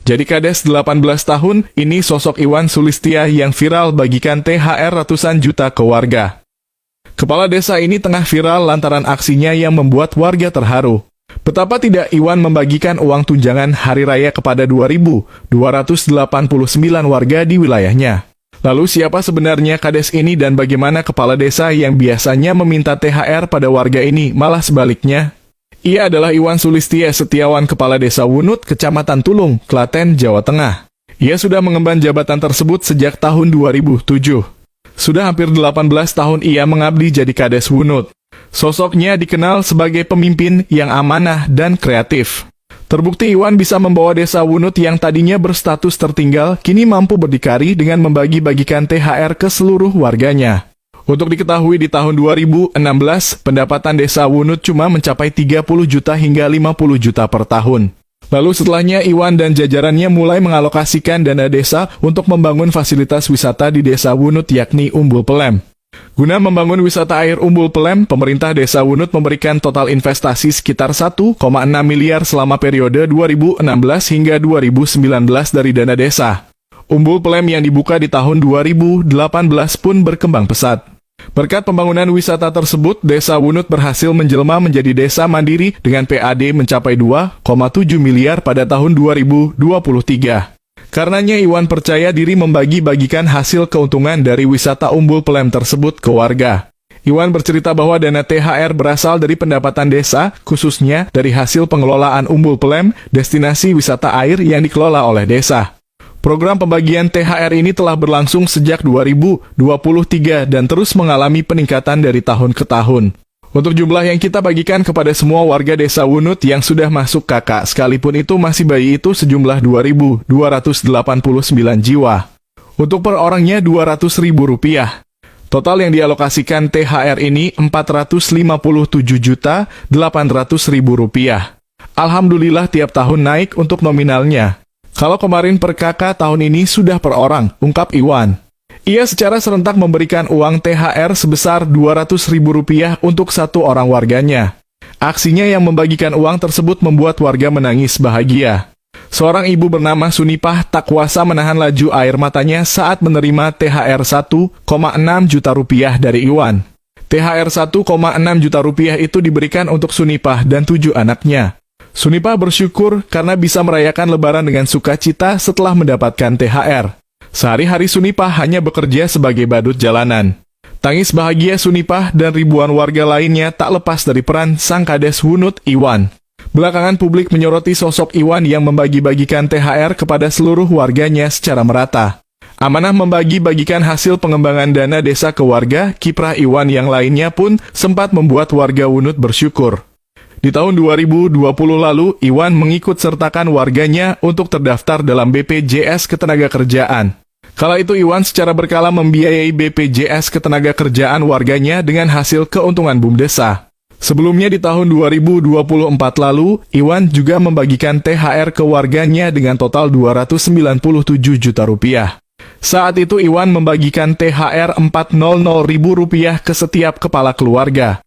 Jadi kades 18 tahun, ini sosok Iwan Sulistia yang viral bagikan THR ratusan juta ke warga. Kepala desa ini tengah viral lantaran aksinya yang membuat warga terharu. Betapa tidak Iwan membagikan uang tunjangan hari raya kepada 2.289 warga di wilayahnya. Lalu siapa sebenarnya kades ini dan bagaimana kepala desa yang biasanya meminta THR pada warga ini malah sebaliknya? Ia adalah Iwan Sulistia Setiawan, Kepala Desa Wunut, Kecamatan Tulung, Klaten, Jawa Tengah. Ia sudah mengemban jabatan tersebut sejak tahun 2007. Sudah hampir 18 tahun ia mengabdi jadi kades Wunut. Sosoknya dikenal sebagai pemimpin yang amanah dan kreatif. Terbukti Iwan bisa membawa desa Wunut yang tadinya berstatus tertinggal, kini mampu berdikari dengan membagi-bagikan THR ke seluruh warganya. Untuk diketahui di tahun 2016, pendapatan desa Wunut cuma mencapai 30 juta hingga 50 juta per tahun. Lalu setelahnya Iwan dan jajarannya mulai mengalokasikan dana desa untuk membangun fasilitas wisata di desa Wunut yakni Umbul Pelem. Guna membangun wisata air Umbul Pelem, pemerintah desa Wunut memberikan total investasi sekitar 1,6 miliar selama periode 2016 hingga 2019 dari dana desa. Umbul Pelem yang dibuka di tahun 2018 pun berkembang pesat. Berkat pembangunan wisata tersebut, desa Wunut berhasil menjelma menjadi desa mandiri dengan PAD mencapai 2,7 miliar pada tahun 2023. Karenanya Iwan percaya diri membagi-bagikan hasil keuntungan dari wisata Umbul Pelem tersebut ke warga. Iwan bercerita bahwa dana THR berasal dari pendapatan desa, khususnya dari hasil pengelolaan Umbul Pelem, destinasi wisata air yang dikelola oleh desa. Program pembagian THR ini telah berlangsung sejak 2023 dan terus mengalami peningkatan dari tahun ke tahun. Untuk jumlah yang kita bagikan kepada semua warga desa Wunut yang sudah masuk KK, sekalipun itu masih bayi, itu sejumlah 2.289 jiwa. Untuk per orangnya Rp200.000. Total yang dialokasikan THR ini Rp457.800.000. Alhamdulillah tiap tahun naik untuk nominalnya. Kalau kemarin per KK, tahun ini sudah per orang, ungkap Iwan. Ia secara serentak memberikan uang THR sebesar Rp200.000 untuk satu orang warganya. Aksinya yang membagikan uang tersebut membuat warga menangis bahagia. Seorang ibu bernama Sunipah tak kuasa menahan laju air matanya saat menerima THR Rp1,6 juta dari Iwan. THR Rp1,6 juta itu diberikan untuk Sunipah dan 7 anaknya. Sunipah bersyukur karena bisa merayakan Lebaran dengan sukacita setelah mendapatkan THR. Sehari-hari Sunipah hanya bekerja sebagai badut jalanan. Tangis bahagia Sunipah dan ribuan warga lainnya tak lepas dari peran sang kades Wunut, Iwan. Belakangan publik menyoroti sosok Iwan yang membagi-bagikan THR kepada seluruh warganya secara merata. Amanah membagi-bagikan hasil pengembangan dana desa ke warga, kiprah Iwan yang lainnya pun sempat membuat warga Wunut bersyukur. Di tahun 2020 lalu, Iwan mengikut sertakan warganya untuk terdaftar dalam BPJS Ketenagakerjaan. Kala itu Iwan secara berkala membiayai BPJS Ketenagakerjaan warganya dengan hasil keuntungan BUMDesa. Sebelumnya di tahun 2024 lalu, Iwan juga membagikan THR ke warganya dengan total Rp297 juta. Saat itu Iwan membagikan THR Rp400.000 ke setiap kepala keluarga.